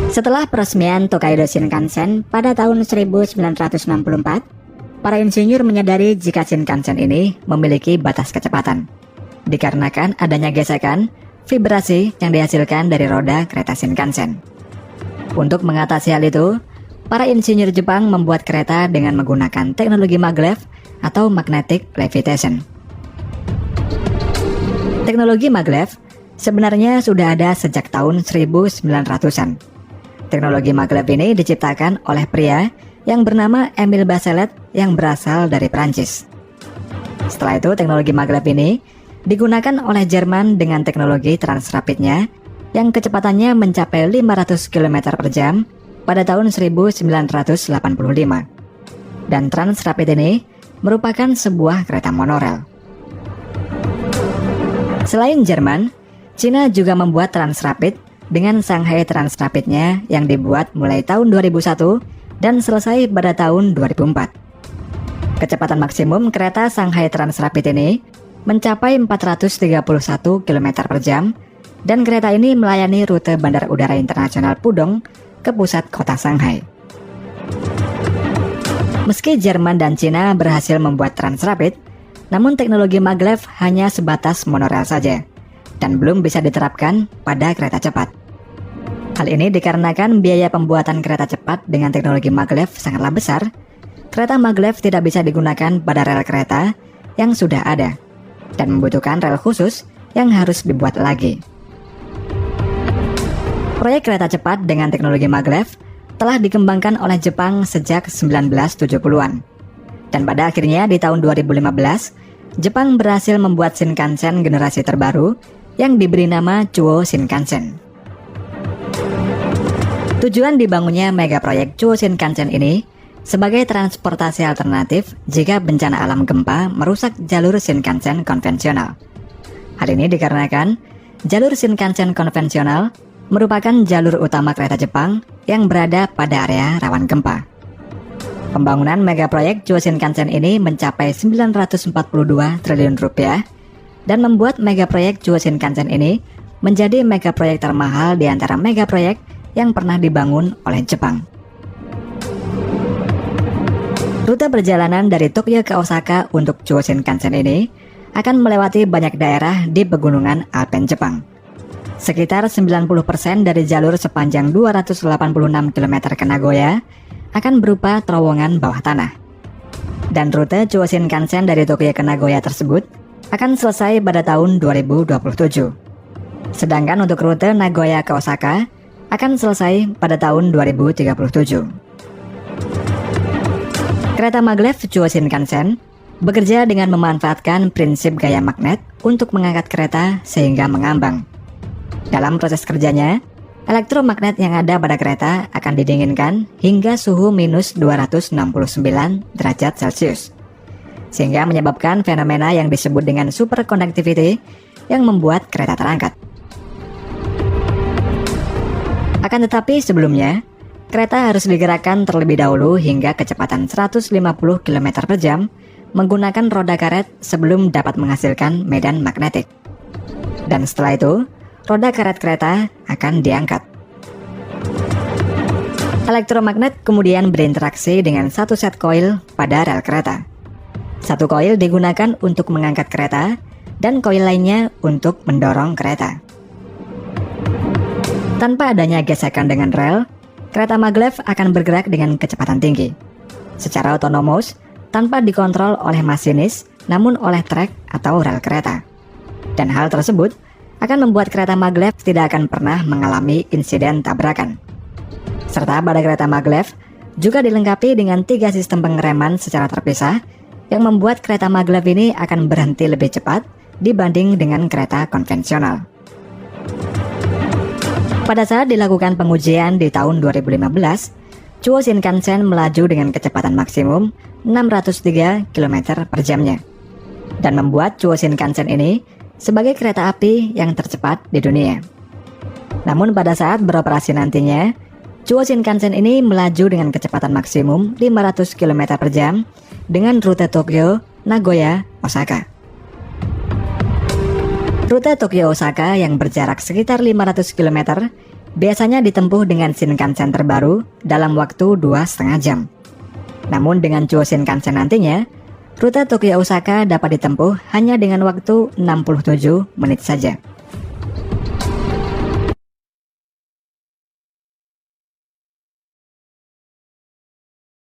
Setelah peresmian Tokaido Shinkansen pada tahun 1964, para insinyur menyadari jika Shinkansen ini memiliki batas kecepatan, dikarenakan adanya gesekan, vibrasi yang dihasilkan dari roda kereta Shinkansen. Untuk mengatasi hal itu, para insinyur Jepang membuat kereta dengan menggunakan teknologi maglev atau magnetic levitation. Teknologi maglev sebenarnya sudah ada sejak tahun 1900-an. Teknologi maglev ini diciptakan oleh pria yang bernama Emile Bachelet yang berasal dari Prancis. Setelah itu, teknologi maglev ini digunakan oleh Jerman dengan teknologi transrapidnya yang kecepatannya mencapai 500 km per jam pada tahun 1985. Dan transrapid ini merupakan sebuah kereta monorel. Selain Jerman, Cina juga membuat transrapid dengan Shanghai Transrapidnya yang dibuat mulai tahun 2001 dan selesai pada tahun 2004. Kecepatan maksimum kereta Shanghai Transrapid ini mencapai 431 km per jam dan kereta ini melayani rute Bandar Udara Internasional Pudong ke pusat kota Shanghai. Meski Jerman dan Cina berhasil membuat transrapid, namun teknologi maglev hanya sebatas monorel saja dan belum bisa diterapkan pada kereta cepat. Hal ini dikarenakan biaya pembuatan kereta cepat dengan teknologi maglev sangatlah besar. Kereta maglev tidak bisa digunakan pada rel kereta yang sudah ada dan membutuhkan rel khusus yang harus dibuat lagi. Proyek kereta cepat dengan teknologi maglev telah dikembangkan oleh Jepang sejak 1970-an. Dan pada akhirnya di tahun 2015, Jepang berhasil membuat Shinkansen generasi terbaru yang diberi nama Chuo Shinkansen. Tujuan dibangunnya mega proyek Chuo Shinkansen ini sebagai transportasi alternatif jika bencana alam gempa merusak jalur Shinkansen konvensional. Hal ini dikarenakan jalur Shinkansen konvensional merupakan jalur utama kereta Jepang yang berada pada area rawan gempa. Pembangunan mega proyek Chuo Shinkansen ini mencapai 942 triliun rupiah dan membuat mega proyek Chuo Shinkansen ini menjadi mega proyek termahal di antara mega proyek yang pernah dibangun oleh Jepang. Rute perjalanan dari Tokyo ke Osaka untuk Chuo Shinkansen ini akan melewati banyak daerah di pegunungan Alpen Jepang. Sekitar 90% dari jalur sepanjang 286 km ke Nagoya akan berupa terowongan bawah tanah. Dan rute Chuo Shinkansen dari Tokyo ke Nagoya tersebut akan selesai pada tahun 2027. Sedangkan untuk rute Nagoya ke Osaka akan selesai pada tahun 2037. Kereta maglev Chuo Shinkansen bekerja dengan memanfaatkan prinsip gaya magnet untuk mengangkat kereta sehingga mengambang. Dalam proses kerjanya, elektromagnet yang ada pada kereta akan didinginkan hingga suhu minus 269 derajat Celcius, sehingga menyebabkan fenomena yang disebut dengan superconductivity yang membuat kereta terangkat. Akan tetapi sebelumnya, kereta harus digerakkan terlebih dahulu hingga kecepatan 150 km per jam menggunakan roda karet sebelum dapat menghasilkan medan magnetik. Dan setelah itu, roda karet kereta akan diangkat. Elektromagnet kemudian berinteraksi dengan satu set koil pada rel kereta. Satu koil digunakan untuk mengangkat kereta dan koil lainnya untuk mendorong kereta. Tanpa adanya gesekan dengan rel, kereta maglev akan bergerak dengan kecepatan tinggi, secara otonomus, tanpa dikontrol oleh masinis, namun oleh trek atau rel kereta. Dan hal tersebut akan membuat kereta maglev tidak akan pernah mengalami insiden tabrakan. Serta pada kereta maglev juga dilengkapi dengan 3 sistem pengereman secara terpisah yang membuat kereta maglev ini akan berhenti lebih cepat dibanding dengan kereta konvensional. Pada saat dilakukan pengujian di tahun 2015, Chuo Shinkansen melaju dengan kecepatan maksimum 603 km per jamnya dan membuat Chuo Shinkansen ini sebagai kereta api yang tercepat di dunia. Namun pada saat beroperasi nantinya, Chuo Shinkansen ini melaju dengan kecepatan maksimum 500 km per jam dengan rute Tokyo, Nagoya, Osaka. Rute Tokyo Osaka yang berjarak sekitar 500 km biasanya ditempuh dengan Shinkansen terbaru dalam waktu 2,5 jam. Namun dengan Chuo Shinkansen nantinya, rute Tokyo Osaka dapat ditempuh hanya dengan waktu 67 menit saja.